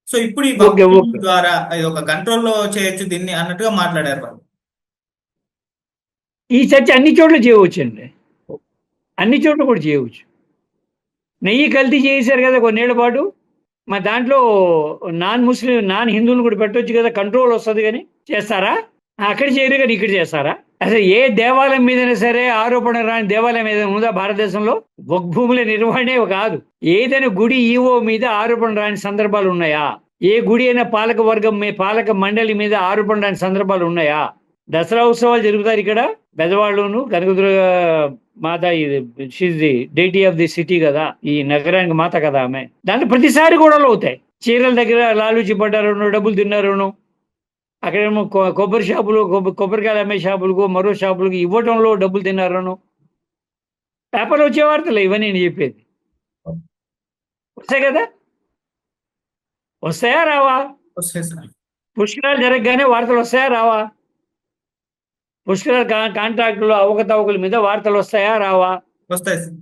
సో ఇప్పుడు ఈ ఓకే, వక్ఫ్ బిల్ ఓకే. ద్వారా ఇది ఒక కంట్రోల్లో చేయొచ్చు దీన్ని అన్నట్టుగా మాట్లాడారు వాళ్ళు. ఈ చర్చ అన్ని చోట్ల చేయవచ్చండి. అన్ని చోట్ల కూడా చేయవచ్చు. నెయ్యి కల్తీ చేశారు కదా కొన్నేళ్ల పాటు. మరి దాంట్లో నాన్ హిందువులు కూడా పెట్టొచ్చు కదా, కంట్రోల్ వస్తుంది కానీ చేస్తారా? అక్కడ చేయరు కానీ ఇక్కడ చేస్తారా? అసలు ఏ దేవాలయం మీదైనా సరే ఆరోపణ రాని దేవాలయం ఏదైనా ఉందా భారతదేశంలో? భూముల నిర్వహణే కాదు, ఏదైనా గుడి ఈవో మీద ఆరోపణ రాని సందర్భాలు ఉన్నాయా? ఏ గుడి అయినా పాలక వర్గం పాలక మండలి మీద ఆరోపణ రాని సందర్భాలు ఉన్నాయా? దసరా ఉత్సవాలు జరుగుతారు ఇక్కడ, పెద్దవాళ్ళును కనకదుర్గ మాత, she's the deity of the city కదా, ఈ నగరానికి మాత కదా ఆమె. దాంట్లో ప్రతిసారి గొడవలు అవుతాయి. చీరల దగ్గర లాలూచి పడ్డారును, డబ్బులు తిన్నారును. అక్కడేమో కొబ్బరి షాపులు, కొబ్బరికాయలు అమ్మే షాపులకు, మరో షాపులకు ఇవ్వటంలో డబ్బులు తిన్నారును. పేపర్లో వచ్చే వార్తలే ఇవన్నీ నేను చెప్పేది. వస్తాయి కదా, వస్తాయా రావా? వస్తాయి సార్. పుష్కరాలు జరగగానే వార్తలు వస్తాయా రావా? పుష్కరాల కాంట్రాక్టులు అవకతవకల మీద వార్తలు వస్తాయా రావా? వస్తాయి సార్.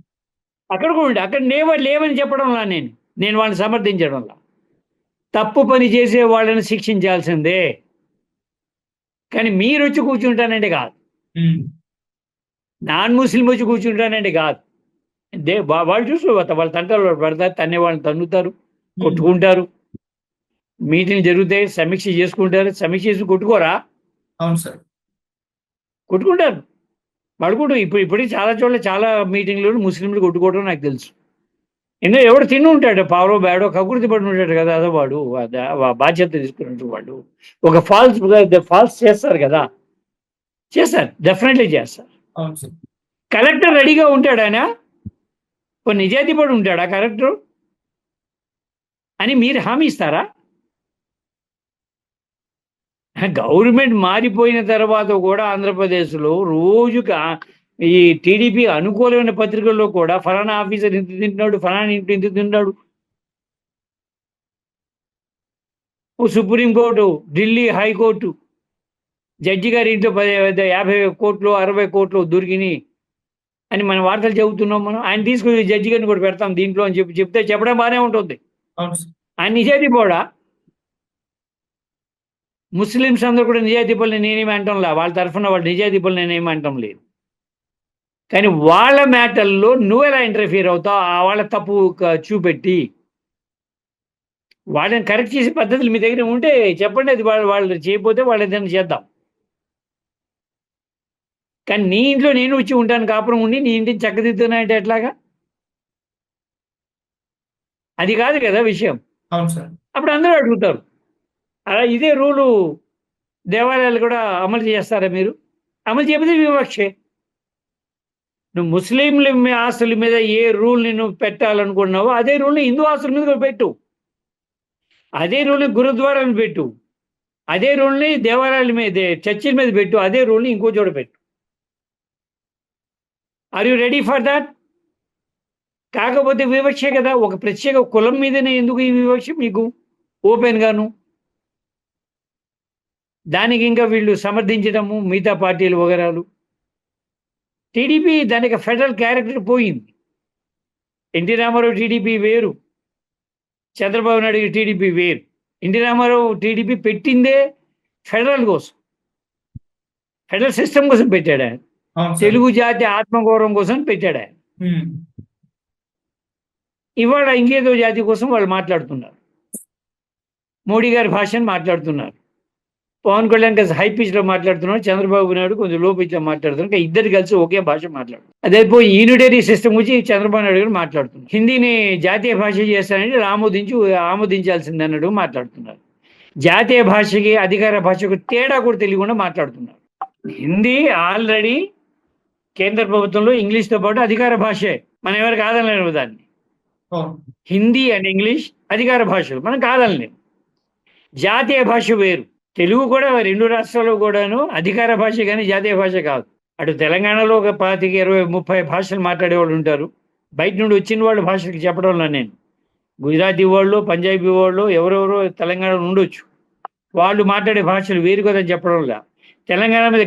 అక్కడ కూడా ఉండే, అక్కడ లేవని చెప్పడంలా నేను వాళ్ళని సమర్థించడంలా. తప్పు పని చేసే వాళ్ళని శిక్షించాల్సిందే, కానీ మీరు వచ్చి కూర్చుంటానంటే కాదు, ఉమ్. నాన్ ముస్లిం వచ్చి కూర్చుంటానంటే కాదు. వాళ్ళు చూసుకోవచ్చు, వాళ్ళ తంటాలు పడతారు, తన్నే వాళ్ళని తన్నుతారు, కొట్టుకుంటారు. మీటింగ్ జరుగుతాయి, సమీక్ష చేసుకుంటారు. సమీక్ష చేసి కొట్టుకోరా? అవును సార్. కొట్టుకుంటారు, పడుకుంటారు. ఇప్పటికి చాలా చోట్ల చాలా మీటింగ్లు ముస్లింలు కొట్టుకోవడం నాకు తెలుసు. ఎవడు తిని ఉంటాడు, పావలో బేడో కకృతి పడి ఉంటాడు కదా, అదో వాడు బాధ్యత తీసుకున్నట్టు వాడు ఒక ఫాల్స్ చేస్తారు కదా, చేస్తారు, డెఫినెట్లీ చేస్తారు. అవును సార్. కలెక్టర్ రెడీగా ఉంటాడు, ఆయన ఒక నిజాయితీ పడి ఉంటాడా కలెక్టర్ అని మీరు హామీ ఇస్తారా? గవర్నమెంట్ మారిపోయిన తర్వాత కూడా ఆంధ్రప్రదేశ్లో రోజుకి ఈ టీడీపీ అనుకూలమైన పత్రికల్లో కూడా ఫలానా ఆఫీసర్ ఇంత తింటున్నాడు, ఫలానా ఇంటి ఇంత తింటున్నాడు. సుప్రీంకోర్టు, ఢిల్లీ హైకోర్టు జడ్జి గారి ఇంట్లో 50 కోట్లు 60 కోట్లు దొరికినాయి అని మన వార్తలు చెబుతున్నాం. మనం ఆయన తీసుకుని జడ్జి గారిని కూడా పెడతాం దీంట్లో అని చెప్తే చెప్పడం బాగానే ఉంటుంది. అవును సార్. ఆయన నిజాయితీ కూడా, ముస్లిమ్స్ అందరూ కూడా నిజాయితీ పనులు నేనేమి అంటంలా, వాళ్ళ తరఫున వాళ్ళ నిజాయితీ పనులు నేనేమి అంటం లేదు. కానీ వాళ్ళ మ్యాటర్లో నువ్వెలా ఇంటర్ఫియర్ అవుతావు? వాళ్ళ తప్పు చూపెట్టి వాళ్ళని కరెక్ట్ చేసే పద్ధతులు మీ దగ్గర ఉంటే చెప్పండి, అది వాళ్ళు చేయకపోతే వాళ్ళు ఏదైనా చేద్దాం. కానీ నీ ఇంట్లో నేను వచ్చి ఉంటాను, కాపురం ఉండి నీ ఇంటిని చక్కదిద్దునా అంటే ఎట్లాగా? అది కాదు కదా విషయం. అవును సార్. అప్పుడు అందరూ అడుగుతారు, అలా ఇదే రూలు దేవాలయాలు కూడా అమలు చేస్తారా మీరు? అమలు చేయకపోతే వివక్షే. నువ్వు ముస్లింల ఆస్తుల మీద ఏ రూల్ని నువ్వు పెట్టాలనుకున్నావో అదే రూల్ని హిందూ ఆస్తుల మీద కూడా పెట్టు, అదే రూల్ని గురుద్వారాలను పెట్టు, అదే రూల్ని దేవాలయాల మీద, చర్చిల మీద పెట్టు, అదే రూల్ని ఇంకో చోట పెట్టు. Are you ready for that? కాకపోతే వివక్షే కదా, ఒక ప్రత్యేక కులం మీదనే ఎందుకు ఈ వివక్ష మీకు ఓపెన్ గాను? దానికి ఇంకా వీళ్ళు సమర్థించడము, మిగతా పార్టీలు వగరాలు. టీడీపీ దానికి ఫెడరల్ క్యారెక్టర్ పోయింది. ఎన్టీ రామారావు టీడీపీ వేరు, చంద్రబాబు నాయుడు టీడీపీ వేరు. ఎన్టీ రామారావు టీడీపీ పెట్టిందే ఫెడరల్ కోసం, ఫెడరల్ సిస్టమ్ కోసం పెట్టాడు ఆయన. అవును సార్. తెలుగు జాతి ఆత్మగౌరవం కోసం పెట్టాడు ఆయన. ఉమ్. ఇవాళ ఇంకేదో జాతి కోసం వాళ్ళు మాట్లాడుతున్నారు, మోడీ గారి భాషను మాట్లాడుతున్నారు. పవన్ కళ్యాణ్ కలిసి హై పిచ్లో మాట్లాడుతున్నాడు, చంద్రబాబు నాయుడు కొంచెం లో పిచ్లో మాట్లాడుతున్నారు. ఇద్దరు కలిసి ఒకే భాష మాట్లాడుతున్నారు. అదే పోయి యూనిటరీ సిస్టమ్ గురించి చంద్రబాబు నాయుడు గారు మాట్లాడుతున్నారు. హిందీని జాతీయ భాష చేస్తానంటే ఆమోదించాల్సింది అన్నట్టు మాట్లాడుతున్నారు. జాతీయ భాషకి అధికార భాషకు తేడా కూడా తెలియకుండా మాట్లాడుతున్నారు. హిందీ ఆల్రెడీ కేంద్ర ప్రభుత్వంలో ఇంగ్లీష్తో పాటు అధికార భాషే, మనం ఎవరు కాదనలేము దాన్ని. హిందీ అండ్ ఇంగ్లీష్ అధికార భాషలు, మనం కాదనలేము. జాతీయ భాష వేరు. తెలుగు కూడా 2 రాష్ట్రాల్లో కూడాను అధికార భాష కానీ జాతీయ భాష కాదు. అటు తెలంగాణలో ఒక 25, 20, 30 భాషలు మాట్లాడే వాళ్ళు ఉంటారు. బయట నుండి వచ్చిన వాళ్ళు భాషలకు చెప్పడంలో నేను గుజరాతీ వాళ్ళు, పంజాబీ వాళ్ళు, ఎవరెవరో తెలంగాణలో ఉండొచ్చు, వాళ్ళు మాట్లాడే భాషలు వేరు కదా చెప్పడంలా. తెలంగాణ మీద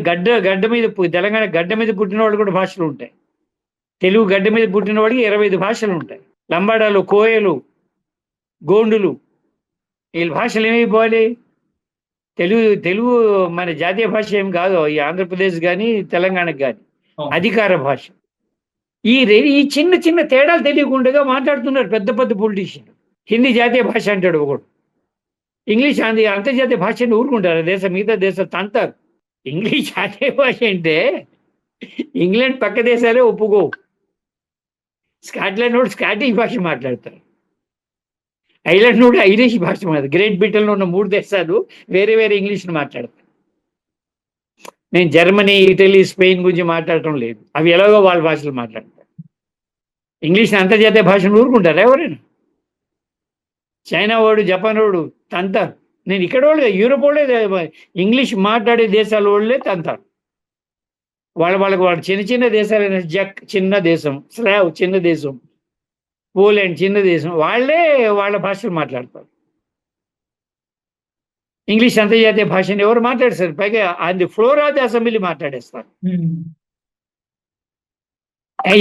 తెలంగాణ గడ్డ మీద పుట్టిన వాళ్ళు కూడా భాషలు ఉంటాయి. తెలుగు గడ్డ మీద పుట్టిన వాడికి 25 భాషలు ఉంటాయి. లంబాడాలు, కోయలు, గోండులు వీళ్ళ భాషలు ఏమైపోవాలి? తెలుగు తెలుగు మన జాతీయ భాష ఏం కాదు ఈ ఆంధ్రప్రదేశ్ కానీ తెలంగాణకు కానీ అవును. అధికార భాష. ఈ చిన్న చిన్న తేడాలు తెలియకుండా మాట్లాడుతున్నారు పెద్ద పెద్ద పొలిటీషియన్. హిందీ జాతీయ భాష అంటాడు ఒకడు, ఇంగ్లీష్ అంతర్జాతీయ భాష అని ఊరుకుంటారు. మిగతా దేశాలు తంతారు. ఇంగ్లీష్ జాతీయ భాష అంటే ఇంగ్లాండ్ పక్క దేశాలే ఒప్పుకోవు. స్కాట్లాండ్ వాడు స్కాటిష్ భాష మాట్లాడతారు, ఐర్లాండ్ నుండి ఐరిష్ భాష మాట్లాడతారు, గ్రేట్ బ్రిటన్లో ఉన్న 3 దేశాలు వేరే వేరే ఇంగ్లీష్ని మాట్లాడతారు. నేను జర్మనీ, ఇటలీ, స్పెయిన్ గురించి మాట్లాడటం లేదు, అవి ఎలాగో వాళ్ళ భాషలు మాట్లాడతారు. ఇంగ్లీష్ని అంతర్జాతీయ భాషను ఊరుకుంటారు ఎవరైనా? చైనా వాడు, జపాన్ వాడు తంతారు. నేను ఇక్కడ వాళ్ళే, యూరోప్ వాళ్ళే, ఇంగ్లీష్ మాట్లాడే దేశాల వాళ్ళే తంతారు. వాళ్ళకి చిన్న చిన్న దేశాలైన జక్ చిన్న దేశం, స్లావ్ చిన్న దేశం, పోలాండ్ చిన్న దేశం, వాళ్ళే వాళ్ళ భాషలు మాట్లాడతారు. ఇంగ్లీష్ అంతర్జాతీయ భాషని ఎవరు మాట్లాడేస్తారు? పైగా అది ఫ్లోర్ ఆఫ్ ది అసెంబ్లీ మాట్లాడేస్తారు.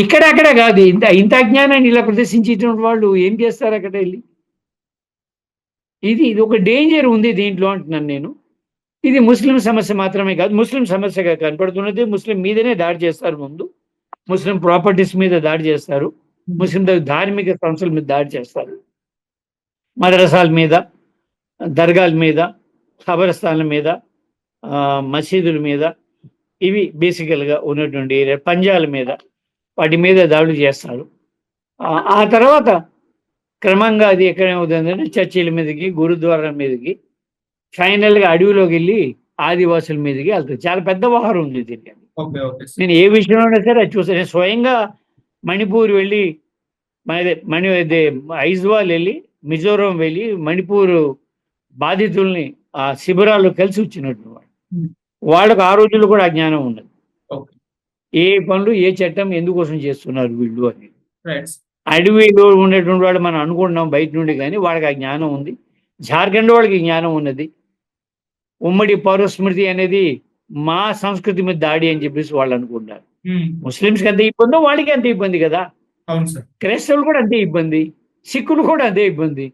ఇక్కడ అక్కడ కాదు. ఇంత అజ్ఞానాన్ని ఇలా ప్రదర్శించేటువంటి వాళ్ళు ఏం చేస్తారు అక్కడ వెళ్ళి? ఇది ఒక డేంజర్ ఉంది దీంట్లో అంటున్నాను నేను. ఇది ముస్లిం సమస్య మాత్రమే కాదు, ముస్లిం సమస్యగా కనపడుతున్నది. ముస్లిం మీదనే దాడి చేస్తారు, ముందు ముస్లిం ప్రాపర్టీస్ మీద దాడి చేస్తారు, ముస్లిం ధార్మిక సంస్థల మీద దాడి చేస్తారు, మదరసాల మీద, దర్గాల మీద, ఖబరస్థాన్ల మీద, మసీదుల మీద, ఇవి బేసికల్గా ఉన్నటువంటి ఏరియా, పంజాల మీద, వాటి మీద దాడులు చేస్తారు. ఆ తర్వాత క్రమంగా అది ఎక్కడేమవుతుందంటే చర్చిల మీదకి, గురుద్వారాల మీదకి, ఫైనల్గా అడవిలోకి వెళ్ళి ఆదివాసుల మీదకి వెళ్తుంది. చాలా పెద్ద వ్యవహారం ఉంది దీనికి. నేను ఏ విషయంలోనే సరే అది చూసాను. నేను స్వయంగా మణిపూర్ వెళ్ళి, ఐజ్వాల్ వెళ్ళి, మిజోరం వెళ్ళి, మణిపూర్ బాధితుల్ని ఆ శిబిరాల్లో కలిసి వచ్చినట్టు వాళ్ళకు ఆ రోజుల్లో కూడా ఆ జ్ఞానం ఉన్నది. ఏ పనులు, ఏ చట్టం ఎందుకోసం చేస్తున్నారు వీళ్ళు అని. అడవిలో ఉండేటువంటి వాడు మనం అనుకుంటున్నాం బయట నుండి, కానీ వాళ్ళకి ఆ జ్ఞానం ఉంది. జార్ఖండ్ వాళ్ళకి జ్ఞానం ఉన్నది. ఉమ్మడి పౌరస్మృతి అనేది మా సంస్కృతి మీద దాడి అని చెప్పేసి వాళ్ళు అనుకుంటారు. ముస్లింస్కి అంతే ఇబ్బందో వాళ్ళకి అంతే ఇబ్బంది కదా. క్రైస్తవులు కూడా అంతే ఇబ్బంది, సిక్కులు కూడా అంతే ఇబ్బంది.